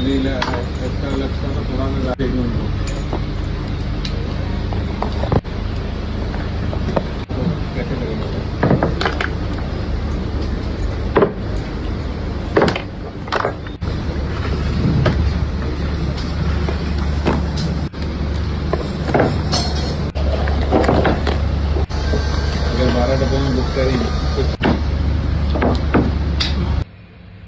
लिहिलं आहे त्याच्या लक्षात थोडा वेळ लागेल म्हणतो कैसे लगेगा अगर 12 डब्बों में बुक करें तो